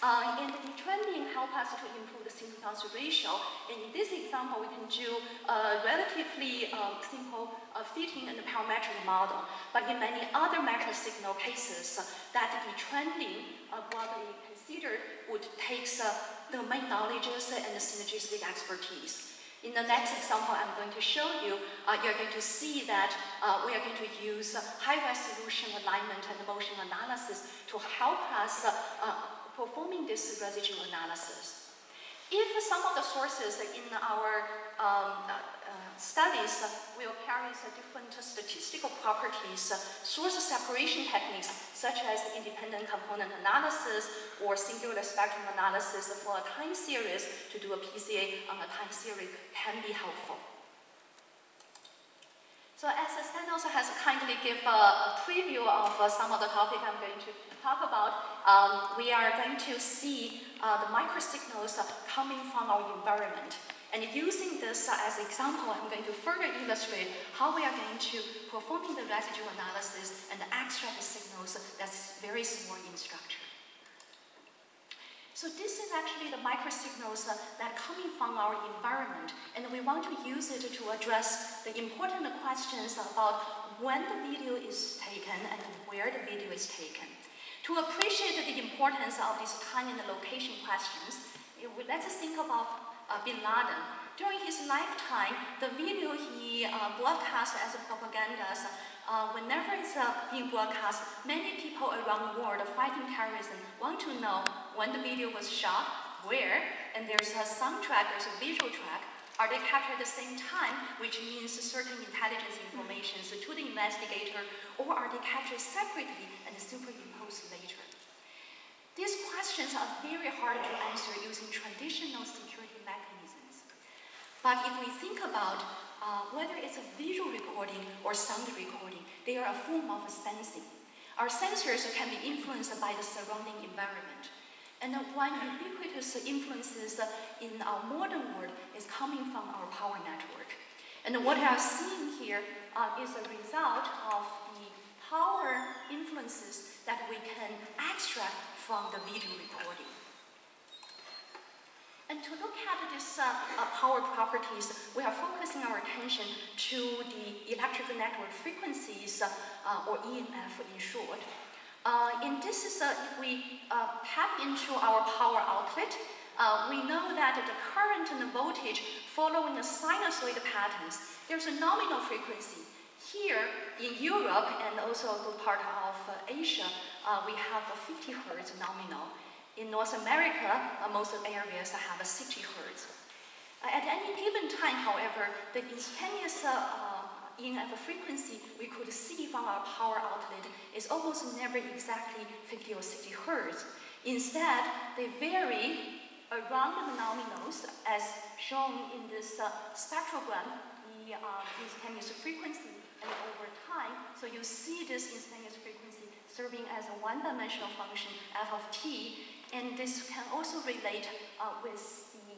And the trending helps us to improve the signal-to-noise ratio. And in this example, we can do a relatively simple fitting and parametric model. But in many other macro signal cases, that the trending broadly considered would take the domain knowledges and the synergistic expertise. In the next example I'm going to show you, you're going to see that we are going to use high-resolution alignment and motion analysis to help us performing this residual analysis. If some of the sources in our studies will carry different statistical properties, source separation techniques such as independent component analysis or singular spectrum analysis for a time series to do a PCA on a time series can be helpful. So as Stan also has kindly given a preview of some of the topics I'm going to talk about, we are going to see the microsignals coming from our environment. And using this as an example, I'm going to further illustrate how we are going to performing the residual analysis and extract the signals that's very small in structure. So this is actually the microsignals that coming from our environment, and we want to use it to address the important questions about when the video is taken and where the video is taken. To appreciate the importance of these time and location questions, let's think about Bin Laden. During his lifetime, the video he broadcast as a propaganda, whenever it's being broadcast, many people around the world fighting terrorism want to know when the video was shot, where, and there's a soundtrack, there's a visual track. Are they captured at the same time, which means certain intelligence information to the investigator, or are they captured separately and superimposed later? These questions are very hard to answer using traditional security mechanisms. But if we think about whether it's a visual recording or sound recording, they are a form of sensing. Our sensors can be influenced by the surrounding environment. And one ubiquitous influences in our modern world is coming from our power network. And what I have seen here is a result of the power influences that we can extract from the video recording. And to look at these power properties, we are focusing our attention to the electrical network frequencies, or EMF in short. In this is, if we tap into our power outlet, we know that the current and the voltage following the sinusoid patterns, there's a nominal frequency. Here in Europe and also a good part of Asia, we have a 50 Hertz nominal. In North America, most of the areas have a 60 Hertz. At any given time, however, the instantaneous EMF frequency we could see from our power outlet is almost never exactly 50 or 60 Hertz. Instead, they vary around the nominals as shown in this spectrogram, the instantaneous frequency, and over time, so you see this instantaneous frequency serving as a one-dimensional function f of t, and this can also relate with the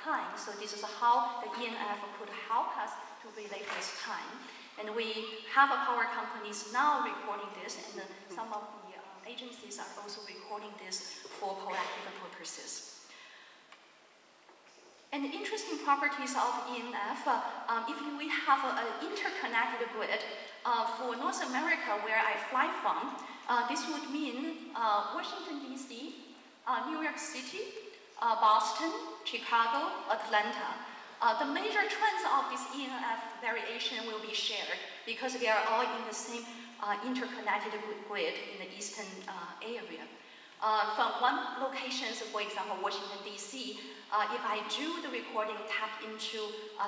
time. So this is how the EMF could help us to relate with time. And we have power companies now recording this, and some of the agencies are also recording this for proactive purposes. And the interesting properties of EMF, if we have an interconnected grid, for North America, where I fly from, this would mean Washington, D.C., New York City, Boston, Chicago, Atlanta. The major trends of this EMF variation will be shared because they are all in the same interconnected grid in the eastern area. From one location, for example, Washington, D.C., if I do the recording tap into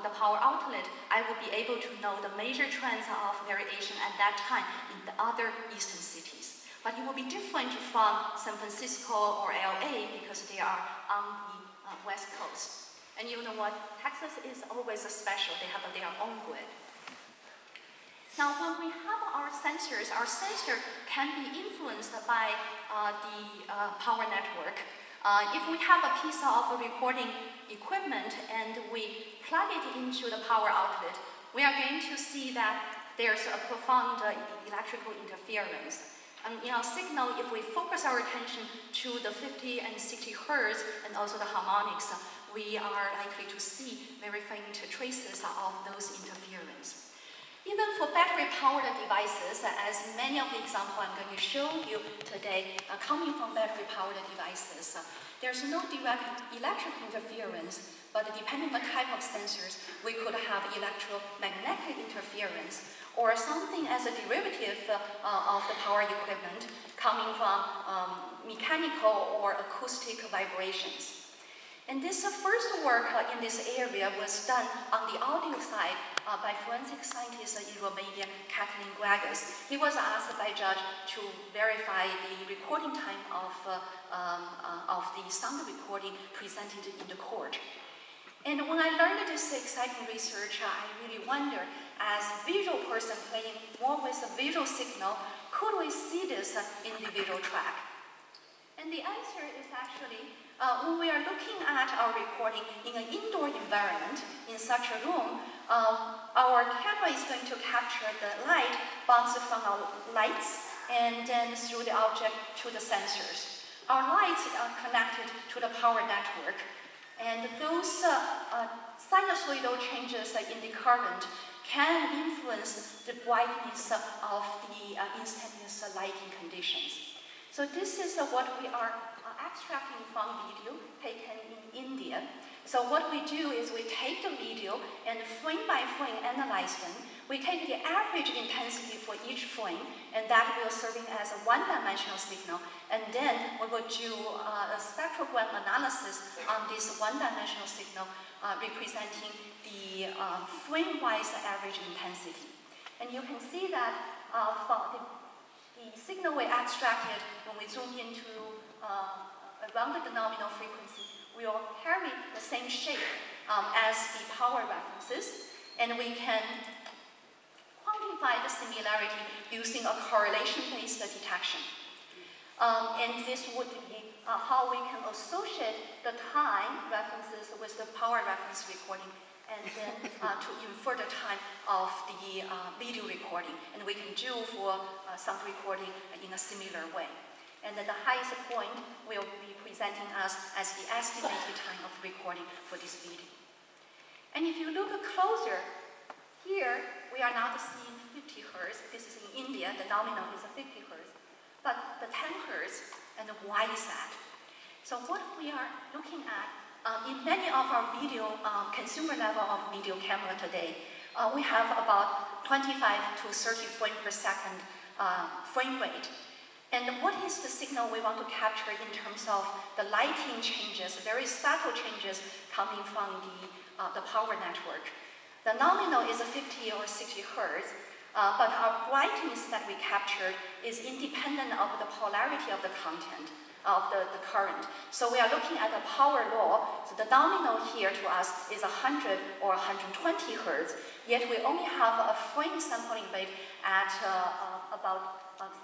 the power outlet, I will be able to know the major trends of variation at that time in the other eastern cities. But it will be different from San Francisco or LA because they are on the West Coast. And you know what? Texas is always special. They have their own grid. Now, when we have our sensor can be influenced by the power network. If we have a piece of recording equipment and we plug it into the power outlet, we are going to see that there's a profound electrical interference. In our signal, if we focus our attention to the 50 and 60 hertz and also the harmonics, we are likely to see very faint traces of those interference. Even for battery-powered devices, as many of the examples I'm going to show you today are coming from battery-powered devices, there's no direct electrical interference, but depending on the type of sensors, we could have electromagnetic interference, or something as a derivative of the power equipment coming from mechanical or acoustic vibrations. And this first work in this area was done on the audio side by forensic scientist in Romania, Kathleen Gregas. He was asked by judge to verify the recording time of the sound recording presented in the court. And when I learned this exciting research, I really wonder, as a visual person playing more with a visual signal, could we see this in the visual track? And the answer is actually, when we are looking at our recording in an indoor environment, in such a room, our camera is going to capture the light bouncing from our lights and then through the object to the sensors. Our lights are connected to the power network, and those sinusoidal changes in the current can influence the brightness of the instantaneous lighting conditions. So this is what we are extracting from video taken in India. So what we do is we take the video and frame by frame analyze them. We take the average intensity for each frame, and that will serve as a one-dimensional signal. And then we will do a spectrogram analysis on this one-dimensional signal representing the frame-wise average intensity. And you can see that for the signal we extracted, when we zoom into around the nominal frequency, will carry the same shape as the power references, and we can quantify the similarity using a correlation-based detection. And this would be how we can associate the time references with the power reference recording, and then to infer the time of the video recording. And we can do for sound recording in a similar way. And then the highest point will be presenting us as the estimated time of recording for this video. And if you look closer, here we are not seeing 50 hertz. This is in India, the nominal is 50 hertz. But the 10 hertz, and why is that? So what we are looking at, in many of our video, consumer level of video camera today, we have about 25 to 30 frames per second frame rate. And what is the signal we want to capture in terms of the lighting changes, very subtle changes coming from the power network? The nominal is 50 or 60 hertz, but our brightness that we captured is independent of the polarity of the content, of the current. So we are looking at the power law. So the nominal here to us is 100 or 120 hertz, yet we only have a frame sampling rate at about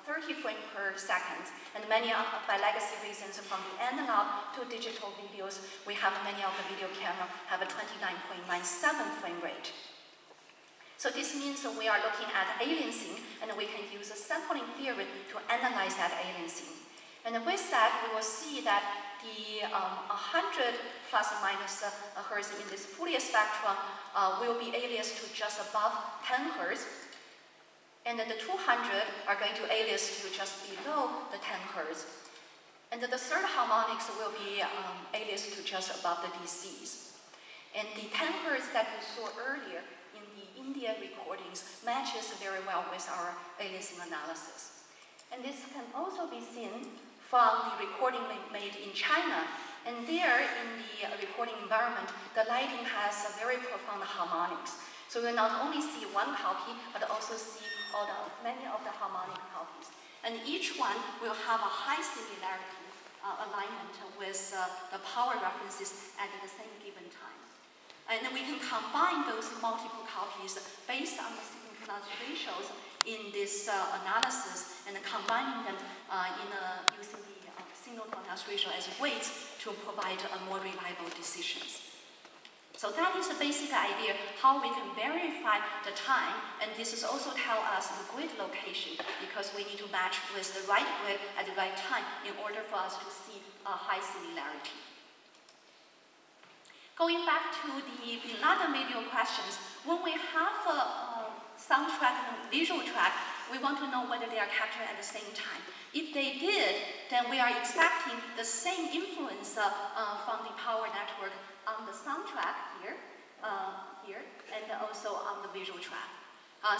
30 frames per second. And many by legacy reasons from the analog to digital videos, we have many of the video camera have a 29.97 frame rate. So this means we are looking at aliasing, and we can use a sampling theory to analyze that aliasing. And with that, we will see that the 100 plus or minus hertz in this Fourier spectrum will be aliased to just above 10 hertz. And then the 200 are going to alias to just below the 10 hertz. And then the third harmonics will be aliased to just above the DCs. And the 10 hertz that we saw earlier in the India recordings matches very well with our aliasing analysis. And this can also be seen from the recording made in China. And there, in the recording environment, the lighting has a very profound harmonics. So we'll not only see one copy, but also see many of the harmonic copies. And each one will have a high similarity alignment with the power references at the same given time. And we can combine those multiple copies based on the signal-to-noise ratios in this analysis, and combining them using the signal-to-noise ratio as weights to provide more reliable decisions. So that is the basic idea, how we can verify the time, and this is also tell us the grid location, because we need to match with the right grid at the right time in order for us to see a high similarity. Going back to the Bin Laden video questions, when we have a sound track and a visual track, we want to know whether they are captured at the same time. If they did, then we are expecting the same influence from the power network on the sound track here, and also on the visual track.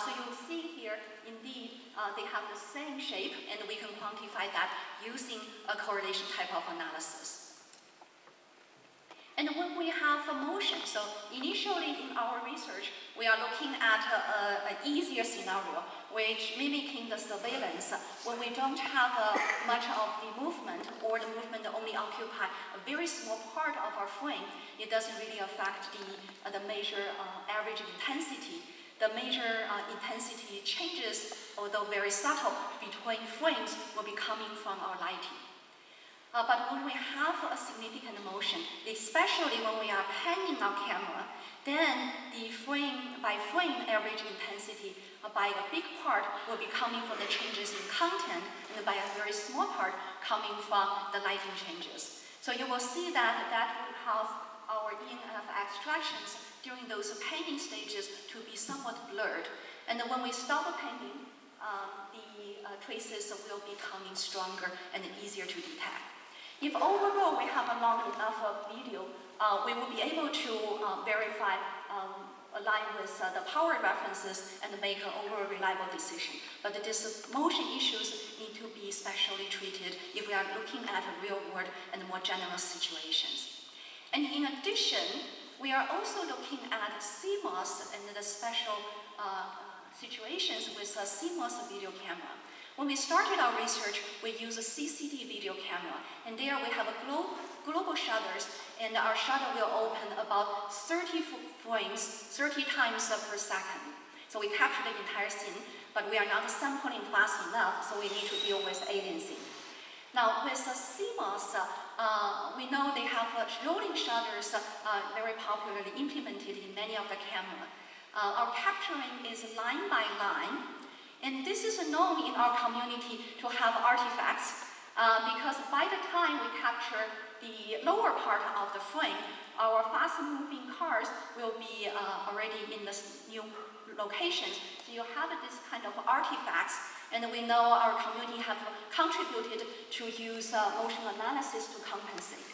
So you'll see here, indeed, they have the same shape, and we can quantify that using a correlation type of analysis. And when we have a motion, so initially in our research, we are looking at an easier scenario, which mimicking the surveillance, when we don't have much of the movement, or the movement only occupy a very small part of our frame, it doesn't really affect the major average intensity. The major intensity changes, although very subtle, between frames will be coming from our lighting. But when we have a significant motion, especially when we are panning our camera, then the frame by frame average intensity by a big part will be coming from the changes in content, and by a very small part coming from the lighting changes. So you will see that will cause our ENF extractions during those panning stages to be somewhat blurred. And when we stop panning, the traces will be coming stronger and easier to detect. If overall we have a long enough video, we will be able to verify, align with the power references and make an overall reliable decision. But these motion issues need to be specially treated if we are looking at real world and more general situations. And in addition, we are also looking at CMOS and the special situations with a CMOS video camera. When we started our research, we used a CCD video camera, and there we have a global shutters, and our shutter will open about 30 frames, 30 times per second. So we capture the entire scene, but we are not sampling fast enough, so we need to deal with aliasing. Now, with CMOS, we know they have rolling shutters very popularly implemented in many of the cameras. Our capturing is line by line. And this is known in our community to have artifacts, because by the time we capture the lower part of the frame, our fast-moving cars will be already in the new locations. So you have this kind of artifacts, and we know our community have contributed to use motion analysis to compensate.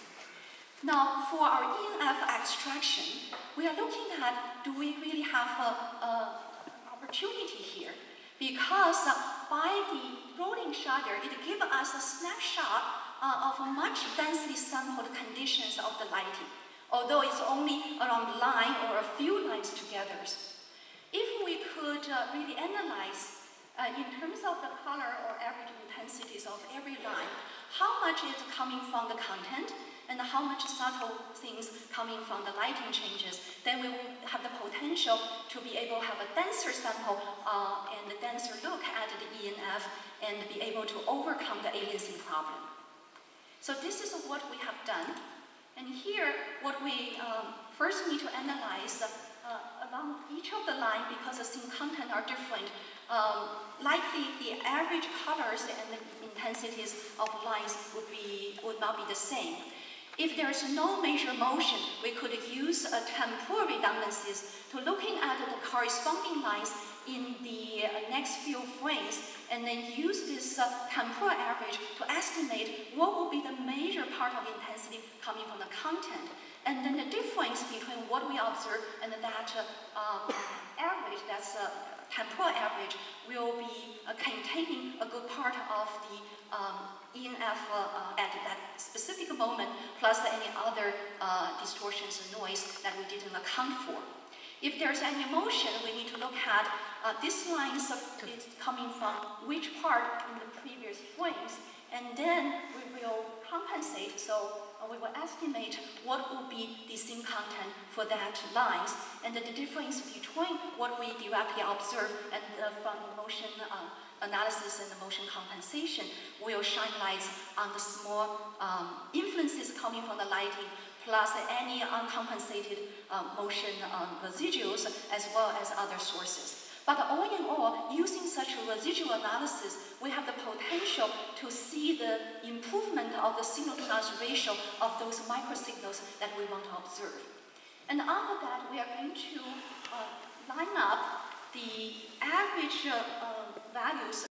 Now, for our ENF extraction, we are looking at, do we really have an opportunity here? Because by the rolling shutter, it gives us a snapshot of much densely sampled conditions of the lighting, although it's only around line or a few lines together. If we could really analyze in terms of the color or average intensities of every line, how much is coming from the content and how much subtle things coming from the lighting changes, then we will have the potential to be able to have a denser sample and a denser look at the ENF and be able to overcome the aliasing problem. So this is what we have done. And here, what we first need to analyze along each of the lines, because the scene content are different, likely the average colors and the intensities of lines would not be the same. If there is no major motion, we could use temporal redundancies to looking at the corresponding lines in the next few frames, and then use this temporal average to estimate what will be the major part of intensity coming from the content. And then the difference between what we observe and that average, that's temporal average, will be containing a good part of the ENF at that specific moment, plus any other distortions and noise that we didn't account for. If there's any motion, we need to look at this line is coming from which part in the previous frames, and then we will compensate. So we will estimate what will be the scene content for that lines, and the difference between what we directly observe and from the motion analysis and the motion compensation will shine lights on the small influences coming from the lighting, plus any uncompensated motion residuals, as well as other sources. But all in all, using such a residual analysis, we have the potential to see the improvement of the signal-to-noise ratio of those microsignals that we want to observe. And after that, we are going to line up the average values